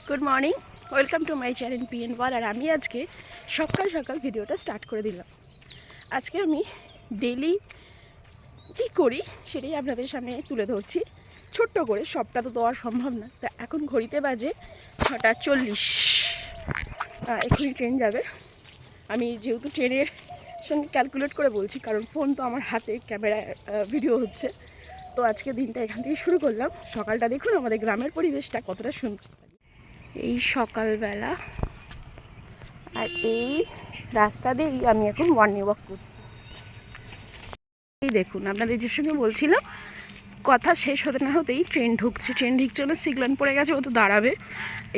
Good morning, welcome to my channel PN wall. আর আমি আজকে সকাল সকাল ভিডিওটা স্টার্ট করে দিলাম। আজকে আমি ডেলি কী করি সেটাই আপনাদের সামনে তুলে ধরছি ছোট্ট করে। সবটা তো দেওয়া সম্ভব না। তা এখন ঘড়িতে বাজে 6:40। এখনই ট্রেন যাবে। আমি যেহেতু ট্রেনের সঙ্গে ক্যালকুলেট করে বলছি, কারণ ফোন তো আমার হাতে, ক্যামেরায় ভিডিও হচ্ছে। তো আজকে দিনটা এখান থেকে শুরু করলাম। সকালটা দেখুন আমাদের গ্রামের পরিবেশটা কতটা সুন্দর। এই সকালবেলা আর এই রাস্তা দিয়েই আমি এখন মর্নিং ওয়াক করছি। এই দেখুন, আপনাদের যে সঙ্গে বলছিলাম, কথা শেষ হতে না হতেই ট্রেন ঢুকছে। ট্রেন ঢুকছে না, সিগন্যাল পড়ে গেছে, ও তো দাঁড়াবে।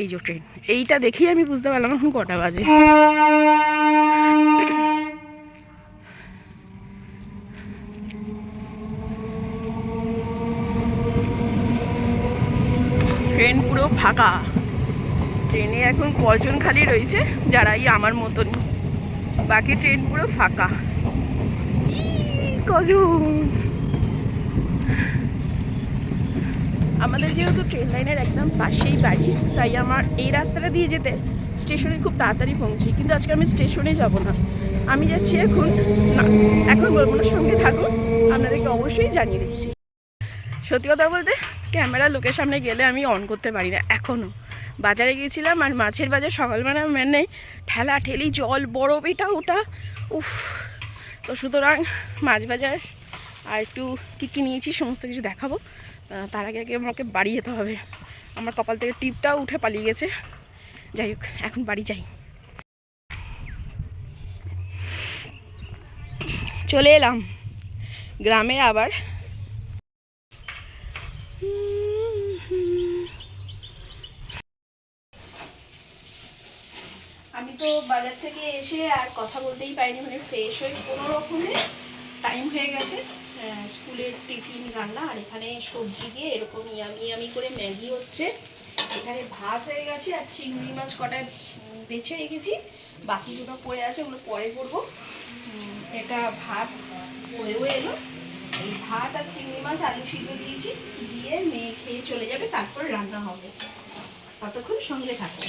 এই যে ট্রেন, এইটা দেখেই আমি বুঝতে পারলাম এখন কটা বাজে। ট্রেন পুরো ফাঁকা। ট্রেনে এখন কজন খালি রয়েছে, যারাই আমার মতনই। বাকি ট্রেন পুরো ফাঁকা। কজন আমাদের যেহেতু ট্রেন লাইনের একদম পাশেই বাড়ি, তাই আমার এই রাস্তাটা দিয়ে যেতে স্টেশনে খুব তাড়াতাড়ি পৌঁছি। কিন্তু আজকে আমি স্টেশনে যাব না, আমি যাচ্ছি এখন না, এখন বলবো না, সঙ্গে থাকুন, আপনাদেরকে অবশ্যই জানিয়ে দিচ্ছি। সত্যি কথা বলতে, ক্যামেরা লোকের সামনে গেলে আমি অন করতে পারি না এখনও। বাজারে গিয়েছিলাম, আর মাছের বাজার সকালবেলা মানে ঠেলা ঠেলি, জল, বরফ, এটা ওটা, উফ। তো সুতরাং মাছ বাজার আর একটু কী কী নিয়েছি সমস্ত কিছু দেখাবো। তার আগে আমাকে বাড়ি যেতে হবে। আমার কপাল থেকে টিপটাও উঠে পালিয়ে গেছে। যাই হোক, এখন বাড়ি যাই। চলে এলাম গ্রামে আবার। আমি তো বাজার থেকে এসে আর কথা বলতেই পারিনি, মানে ফ্রেশ হয়ে কোনো রকমে টাইম হয়ে গেছে। স্কুলের টিফিন রান্না, আর এখানে সবজি দিয়ে এরকম ইয়ামি করে ম্যাগি হচ্ছে। এখানে ভাত হয়ে গেছে, আর চিংড়ি মাছ কটায় বেছে রেখেছি, বাকি দুটো পড়ে আছে, ওগুলো পরে করবো। এটা ভাত হয়েও এলো। এই ভাত আর চিংড়ি মাছ আলু সিদ্ধ দিয়েছি, দিয়ে মেয়ে খেয়ে চলে যাবে, তারপর রান্না হবে। ততক্ষণ সঙ্গে থাকবে।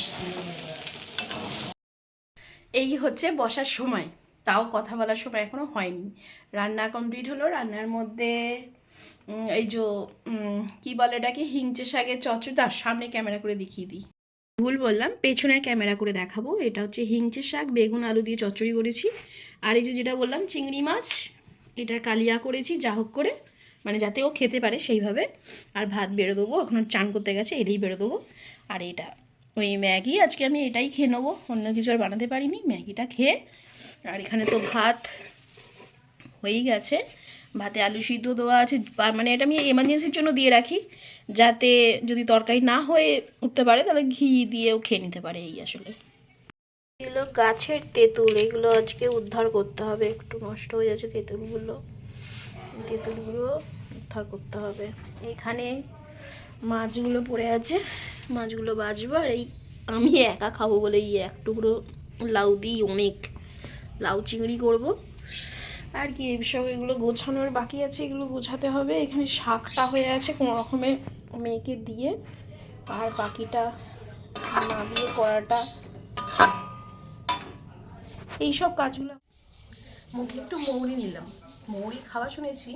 এই হচ্ছে বসার সময়, তাও কথা বলার সময় এখনো হয়নি। রান্না কমপ্লিট হলো। রান্নার মধ্যে এই যে কী বলে এটাকে, হিংচে শাকের চচ্চড়ি। তার সামনে ক্যামেরা করে দেখিয়ে দিই, ভুল বললাম, পেছনের ক্যামেরা করে দেখাবো। এটা হচ্ছে হিংচে শাক, বেগুন আলু দিয়ে চচ্চড়ি করেছি। আর এই যে যেটা বললাম চিংড়ি মাছ, এটার কালিয়া করেছি, যা হোক করে, মানে যাতে ও খেতে পারে সেইভাবে। আর ভাত বেড়ে দেবো, এখন চান করতে গেছে, এটাই বেড়ে দেবো। আর এটা ওই ম্যাগি, আজকে আমি এটাই খেয়ে নেবো, অন্য কিছু আর বানাতে পারিনি, ম্যাগিটা খেয়ে। আর এখানে তো ভাত হয়েই গেছে, ভাতে আলু সিদ্ধ দেওয়া আছে। মানে এটা আমি এমার্জেন্সির জন্য দিয়ে রাখি, যাতে যদি তরকারি না হয়ে উঠতে পারে তাহলে ঘি দিয়েও খেয়ে নিতে পারে। এই আসলে এগুলো গাছের তেঁতুল, এগুলো আজকে উদ্ধার করতে হবে। একটু নষ্ট হয়ে যাচ্ছে তেঁতুলগুলো উদ্ধার করতে হবে। এখানে মাছগুলো পড়ে আছে, মাছগুলো বাজবো। আর এই আমি একা খাবো বলে এই এক টুকরো লাউ দিই অনেক লাউ চিংড়ি করবো। আর কি সব এগুলো গোছানোর বাকি আছে, এগুলো গোছাতে হবে। এখানে শাকটা হয়ে আছে কোনো রকমে মেয়েকে দিয়ে, আর বাকিটা নামিয়ে করাটা, এইসব কাজগুলো। মুখে একটু মৌরি নিলাম, মৌরি খাওয়া শুনেছি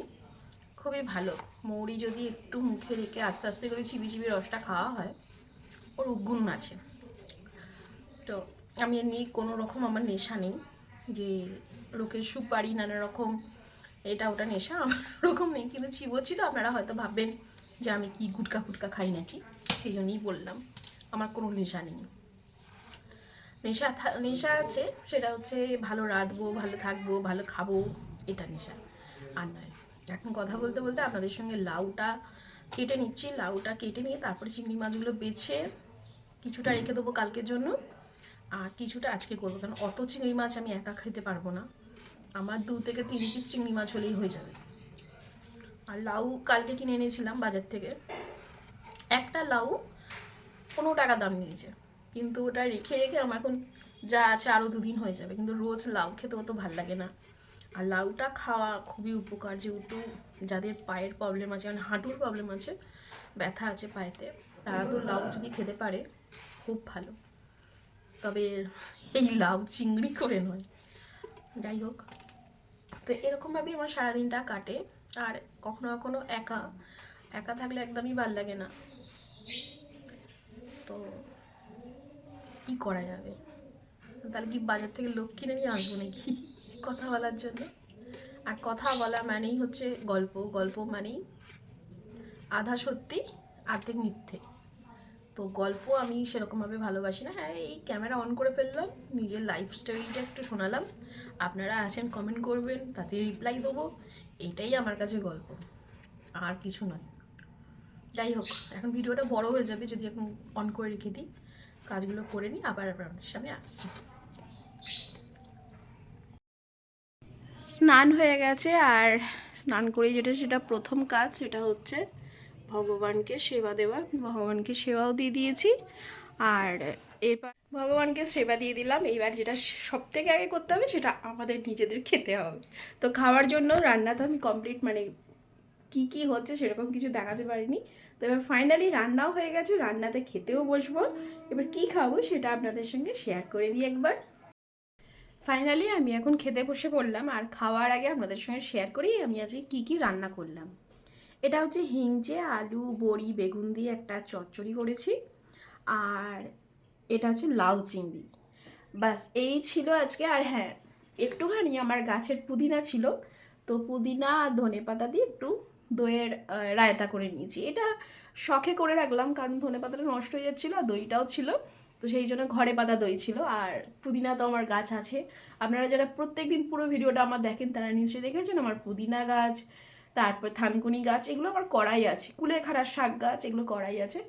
খুবই ভালো। মৌরি যদি একটু মুখে রেখে আস্তে আস্তে করে চিবি চিবি রসটা খাওয়া হয়, ওর উদ্গুণ আছে। তো আমি এর নিয়ে কোনো রকম আমার নেশা নেই, যে লোকের সুপারি নানা রকম এটা ওটা নেশা আমার ওরকম নেই। কিন্তু চিবোচ্ছি তো আপনারা হয়তো ভাববেন যে আমি কি গুটকা ফুটকা খাই নাকি, সেই জন্যই বললাম। আমার কোনো নেশা নেই। নেশা আছে, সেটা হচ্ছে ভালো রাঁধবো, ভালো থাকবো, ভালো খাবো, এটা নেশা, আর নয়। এখন কথা বলতে বলতে আপনাদের সঙ্গে লাউটা কেটে নিচ্ছি। লাউটা কেটে নিয়ে তারপরে চিংড়ি মাছগুলো বেছে কিছুটা রেখে দেবো কালকের জন্য, আর কিছুটা আজকে করবো। কারণ অত চিংড়ি মাছ আমি একা খেতে পারবো না, আমার 2 থেকে 3 পিস চিংড়ি মাছ হলেই হয়ে যাবে। আর লাউ কালকে কিনে এনেছিলাম বাজার থেকে, একটা লাউ 15 টাকা দাম নিয়েছে, কিন্তু ওটা রেখে রেখে আমার এখন যা আছে আরও 2 দিন হয়ে যাবে। কিন্তু রোজ লাউ খেতে অত ভাল লাগে না। আর লাউটা খাওয়া খুবই উপকার, যেহেতু যাদের পায়ের প্রবলেম আছে, মানে হাঁটুর প্রবলেম আছে, ব্যথা আছে পায়েতে, তারা তো লাউ যদি খেতে পারে খুব ভালো, তবে এই লাউ চিংড়ি করে নয়। যাই হোক, তো এরকমভাবেই আমার সারাদিনটা কাটে। আর কখনো কখনো একা একা থাকলে একদমই ভাল লাগে না, তো কি করা যাবে, তাহলে কি বাজার থেকে লোক কিনে নিয়ে আসবো নাকি কথা বলার জন্য? আর কথা বলা মানেই হচ্ছে গল্প, গল্প মানেই আধা সত্যি আর্ধেক মিথ্যে। তো গল্প আমি সেরকমভাবে ভালোবাসি না। হ্যাঁ, এই ক্যামেরা অন করে ফেললাম, নিজের লাইফ স্টোরিটা একটু শোনালাম, আপনারা আছেন কমেন্ট করবেন, তাতে রিপ্লাই দেবো, এইটাই আমার কাছে গল্প, আর কিছু নয়। যাই হোক, এখন ভিডিওটা বড় হয়ে যাবে যদি এখন অন করে রেখে দিই। কাজগুলো করে নিই, আবার আপনাদের সামনে আসছি। স্নান হয়ে গেছে, আর স্নান করে যেটা প্রথম কাজ সেটা হচ্ছে ভগবানকে সেবা দেওয়া। ভগবানকে সেবাও দিয়ে দিয়েছি, আর এরপর ভগবানকে সেবা দিয়ে দিলাম। এইবার যেটা সব থেকে আগে করতে হবে সেটা আমাদের নিজেদের খেতে হবে। তো খাওয়ার জন্য রান্না তো আমি কমপ্লিট, মানে কি কি হচ্ছে সেরকম কিছু দেখাতে পারিনি। তো এবার ফাইনালি রান্নাও হয়ে গেছে, রান্নাতে খেতেও বসবো। এবার কি খাবো সেটা আপনাদের সঙ্গে শেয়ার করে দিই একবার। ফাইনালি আমি এখন খেতে বসে পড়লাম, আর খাওয়ার আগে আপনাদের সঙ্গে শেয়ার করি আমি আজকে কি কি রান্না করলাম। এটা হচ্ছে হিংচে আলু বড়ি বেগুন দিয়ে একটা চচ্চড়ি করেছি, আর এটা হচ্ছে লাউ চিংড়ি। বাস এই ছিল আজকে। আর হ্যাঁ, একটুখানি আমার গাছের পুদিনা ছিল, তো পুদিনা আর ধনেপাতা দিয়ে একটু দইয়ের রায়তা করে নিয়েছি। এটা শখে করে রাখলাম, কারণ ধনেপাতাটা নষ্ট হয়ে যাচ্ছিলো আর দইটাও ছিল, তো সেই জন্য ঘরে পাতা দই ছিল। আর পুদিনা তো আমার গাছ আছে, আপনারা যারা প্রত্যেকদিন পুরো ভিডিওটা আমার দেখেন তারা নিশ্চয়ই দেখেছেন আমার পুদিনা গাছ, তারপর থানকুনি গাছ, এগুলো আমার করাই আছে, কুলেখাড়ার শাক গাছ, এগুলো করাই আছে।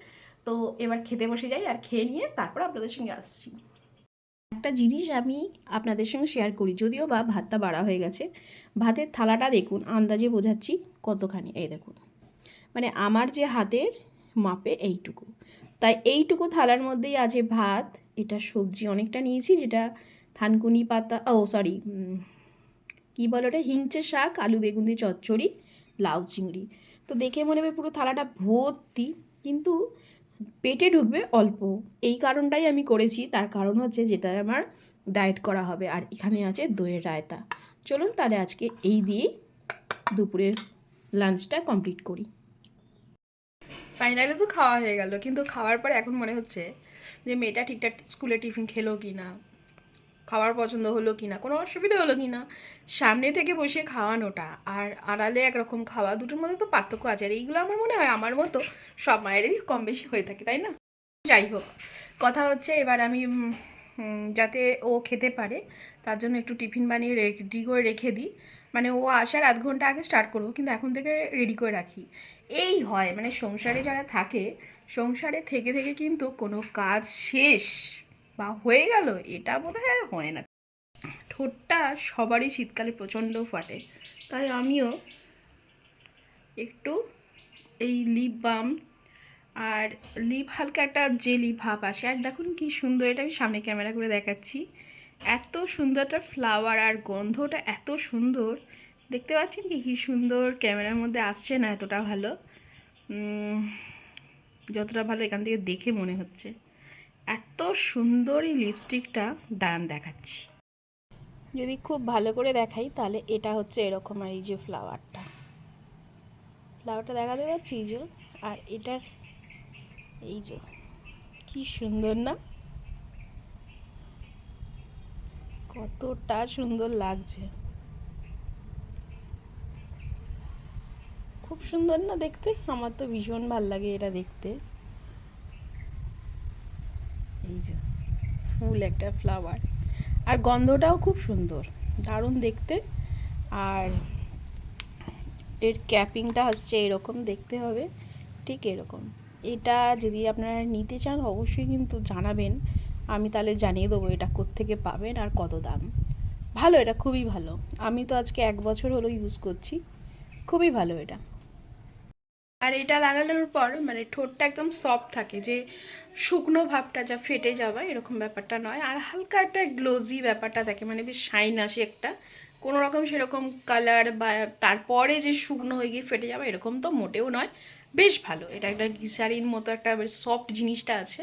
তো এবার খেতে বসে যাই, আর খেয়ে নিয়ে তারপর আপনাদের সঙ্গে আসছি। একটা জিনিস আমি আপনাদের সঙ্গে শেয়ার করি, যদিও বা ভাতটা বাড়া হয়ে গেছে। ভাতের থালাটা দেখুন, আন্দাজে বোঝাচ্ছি কতখানি, এই দেখুন, মানে আমার যে হাতের মাপে এইটুকু, তাই এইটুকু থালার মধ্যেই আছে ভাত। এটা সবজি অনেকটা নিয়েছি, যেটা থানকুনি পাতা, ও সরি, কী বলো ওটা, হিংচে শাক, আলু বেগুন দিয়ে চচ্চড়ি, লাউ চিংড়ি। তো দেখে মনে হবে পুরো থালাটা ভর্তি, কিন্তু পেটে ঢুকবে অল্প। এই কারণটাই আমি করেছি, তার কারণ হচ্ছে যেটা আমার ডায়েট করা হবে। আর এখানে আছে দইয়ের রায়তা। চলুন তাহলে আজকে এই দিয়েই দুপুরের লাঞ্চটা কমপ্লিট করি। ফাইনালি তো খাওয়া হয়ে গেল, কিন্তু খাওয়ার পর এখন মনে হচ্ছে যে মেয়েটা ঠিকঠাক স্কুলে টিফিন খেলো কি না, খাওয়ার পছন্দ হলো কি না, কোনো অসুবিধা হলো কি না। সামনে থেকে বসে খাওয়ানোটা আর আড়ালে একরকম খাওয়া, দুটোর মধ্যে তো পার্থক্য আছে। আর এইগুলো আমার মনে হয় আমার মতো সব মায়েরই কম বেশি হয়ে থাকে, তাই না? যাই হোক, কথা হচ্ছে এবার আমি যাতে ও খেতে পারে তার জন্য একটু টিফিন বানিয়ে রেডি করে রেখে দিই। মানে ও আসার আধ ঘন্টা আগে স্টার্ট করবো, কিন্তু এখন থেকে রেডি করে রাখি। এই হয়, মানে সংসারে যারা থাকে, সংসারে থেকে থেকে কিন্তু কোনো কাজ শেষ বা হয়ে গেল এটা বোধহয় হয় না। ঠোঁটটা সবারই শীতকালে প্রচণ্ড ফাটে, তাই আমিও একটু এই লিপ বাম আর লিপ হালকা একটা জেলি ভাব আসে। আর দেখুন কি সুন্দর, এটা আমি সামনে ক্যামেরা করে দেখাচ্ছি, এত সুন্দর একটা ফ্লাওয়ার, আর গন্ধটা এত সুন্দর, দেখতে পাচ্ছেন কি কী সুন্দর ক্যামেরার মধ্যে আসছে না, এতটা ভালো, যতটা ভালো এখান থেকে দেখে মনে হচ্ছে। এত সুন্দর এই লিপস্টিকটা, দাঁড়ান দেখাচ্ছি। যদি খুব ভালো করে দেখাই তাহলে এটা হচ্ছে এরকম, আর এই যে ফ্লাওয়ারটা দেখাতে পাচ্ছি, এই যে, আর এটার এই যে কি সুন্দর না, কতটা সুন্দর লাগছে, খুব সুন্দর না দেখতে, আমার তো ভীষণ ভাল লাগে এটা দেখতে। এই যে ফুল একটা ফ্লাওয়ার, আর গন্ধটাও খুব সুন্দর, দারুণ দেখতে। আর এর ক্যাপিংটা আসছে এরকম, দেখতে হবে ঠিক এরকম। এটা যদি আপনারা নিতে চান অবশ্যই কিন্তু জানাবেন, আমি তাহলে জানিয়ে দেবো এটা কোত্থেকে পাবেন আর কত দাম। ভালো, এটা খুবই ভালো, আমি তো আজকে 1 বছর হলো ইউজ করছি, খুবই ভালো এটা। আর এটা লাগানোর পর মানে ঠোঁটটা একদম সফট থাকে, যে শুকনো ভাবটা যা ফেটে যাওয়া এরকম ব্যাপারটা নয়, আর হালকা একটা গ্লোজি ব্যাপারটা থাকে, মানে বেশ শাইন আসে একটা, কোনো রকম সেরকম কালার বা তারপরে যে শুকনো হয়ে গিয়ে ফেটে যাবে এরকম তো মোটেও নয়, বেশ ভালো। এটা একটা গ্লিসারিন মতো একটা বেশ সফট জিনিসটা আছে,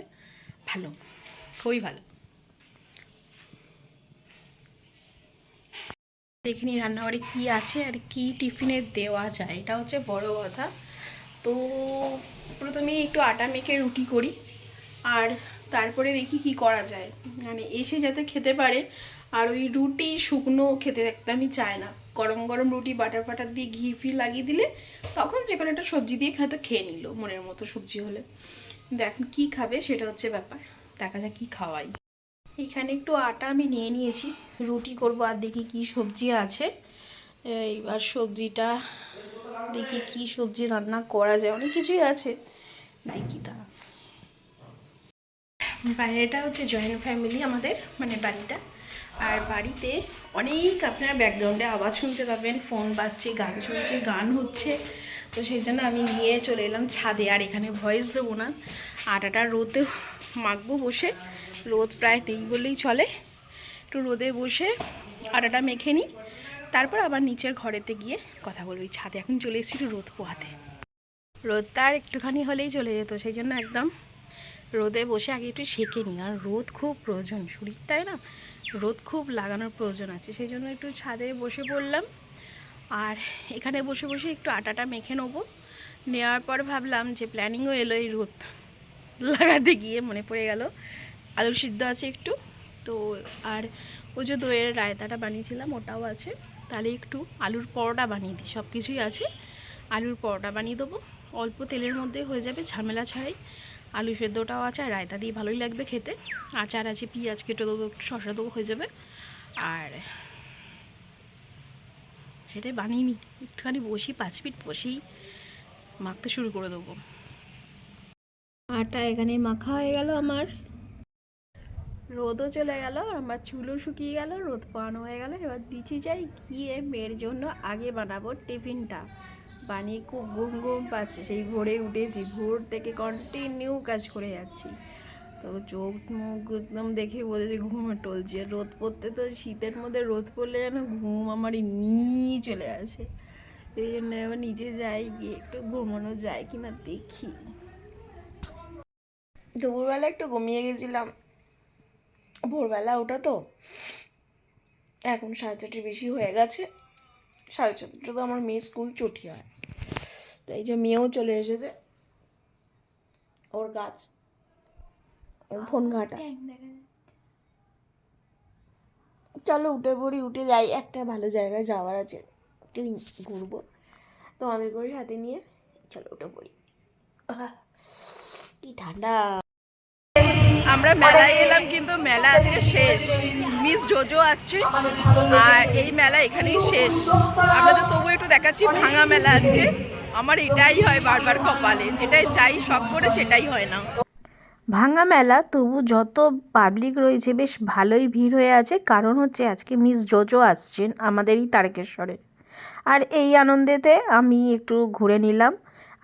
ভালো, খুবই ভালো। দেখে নিই রান্নাঘরে কী আছে আর কি টিফিনে দেওয়া যায়, এটা হচ্ছে বড় কথা। তো প্রথমে একটু আটা মেখে রুটি করি, আর তারপরে দেখি কি করা যায়, মানে এসে যাতে খেতে পারে। আর ওই রুটি শুকনো খেতে একদমই চায় না, গরম গরম রুটি বাটার ফাটার দিয়ে ঘি ফি লাগিয়ে দিলে তখন যে কোনো একটা সবজি দিয়ে হয়তো খেয়ে নিল, মনের মতো সবজি হলে। দেখুন কী খাবে সেটা হচ্ছে ব্যাপার, দেখা যাক কী খাওয়াই। এখানে একটু আটা আমি নিয়ে নিয়েছি, রুটি করব, আর দেখি কি সবজি আছে। এইবার সবজিটা দেখি কি সবজি রান্না করা যায়, অনেক কিছুই আছে, দেখি তা। বাইরেটা হচ্ছে জয়েন্ট ফ্যামিলি আমাদের, মানে বাড়িটা। আর বাড়িতে অনেক আপনার ব্যাকগ্রাউন্ডে আওয়াজ শুনতে পাবেন, ফোন বাজছে, গান শুনছে, গান হচ্ছে। তো সেই জন্য আমি নিয়ে চলে এলাম ছাদে, আর এখানে ভয়েস দেবো না। আটাটা রোদে মাখবো বসে, রোদ প্রায় নেই বললেই চলে। একটু রোদে বসে আটাটা মেখে নিই, তারপর আবার নিচের ঘরেতে গিয়ে কথা বলবো। ছাদে এখন চলে এসেছি একটু রোদ পোহাতে, রোদটা আর একটুখানি হলেই চলে যেত, সেই জন্য একদম রোদে বসে আগে একটু সেঁকে নিই। আর রোদ খুব প্রয়োজন শরীরটায় না, রোদ খুব লাগানোর প্রয়োজন আছে, সেই জন্য একটু ছাদে বসে পড়লাম। আর এখানে বসে বসে একটু আটাটা মেখে নেবো। নেওয়ার পর ভাবলাম যে প্ল্যানিংও এলো এই রোদ লাগাতে গিয়ে, মনে পড়ে গেল আলু সিদ্ধ আছে একটু, তো আর ওই যে দইয়ের রায়তাটা বানিয়েছিলাম ওটাও আছে, তাহলে একটু আলুর পরোটা বানিয়ে দিই। সব কিছুই আছে, আলুর পরোটা বানিয়ে দেবো, অল্প তেলের মধ্যে হয়ে যাবে, ঝামেলা ছাড়াই। আলু সেদ্ধটাও আছে, আর রায়তা দিয়ে ভালোই লাগবে খেতে। আচার আছে, পেঁয়াজ কেটে দেবো, একটু শসা দেবো, হয়ে যাবে। আর সেটাই বানিয়ে নিই, একটুখানি বসি, 5 মিনিট বসেই মাখতে শুরু করে দেবো। আটা এখানে মাখা হয়ে গেল আমার, রোদও চলে গেল, আমার চুলও শুকিয়ে গেল, রোদ পানো হয়ে গেল। এবার দিচ্ছি যাই গিয়ে মেয়ের জন্য আগে বানাবো টিফিনটা। বানিয়ে খুব ঘুম ঘুম পাচ্ছে, সেই ভোরে উঠেছি, ভোর থেকে কন্টিনিউ কাজ করে যাচ্ছি। তো চোখ মুখ একদম দেখে বোঝা ঘুমে টলছে। রোদ পড়তে, তো শীতের মধ্যে রোদ পড়লে যেন ঘুম আমার নিয়ে চলে আসে। সেই জন্য এবার নিচে যাই, গিয়ে একটু ঘুমানো যায় কিনা দেখি। দুপুরবেলা একটু ঘুমিয়ে গেছিলাম, ভোরবেলা ওঠা তো, এখন 4:30 বেশি হয়ে গেছে। 4:30 তো আমার মেয়ে স্কুল ছুটি হয়, তো এই যে মেয়েও চলে এসেছে, ওর কাজ ফোন ঘাটা। চলো উঠে পড়ি, উঠে যাই, একটা ভালো জায়গায় যাওয়ার আছে, একটু ঘুরবো তোমাদের করে সাথে নিয়ে। চলো উঠে পড়ি, কি ঠান্ডা। আমরা মেলায় এলাম, কিন্তু মেলা আজকে শেষ। মিস জোজো আসছে, আর এই মেলা এখানেই শেষ। আপনাদের তবু একটু দেখাচ্ছি ভাঙা মেলা আজকে। আমার এটাই হয় বারবার কপালে, যেটাই চাই সব করে সেটাই হয় না। ভাঙা মেলা, তবু যত পাবলিক রয়েছে বেশ ভালোই ভিড় হয়ে আছে, কারণ হচ্ছে আজকে মিস জোজো আসছেন আমাদেরই তারকেশ্বরে। আর এই আনন্দেতে আমি একটু ঘুরে নিলাম।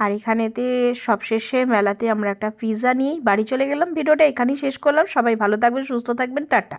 আর এখানেতে সবশেষে মেলাতে আমরা একটা পিৎজা নিয়েই বাড়ি চলে গেলাম। ভিডিওটা এখানেই শেষ করলাম। সবাই ভালো থাকবেন, সুস্থ থাকবেন, টাটা।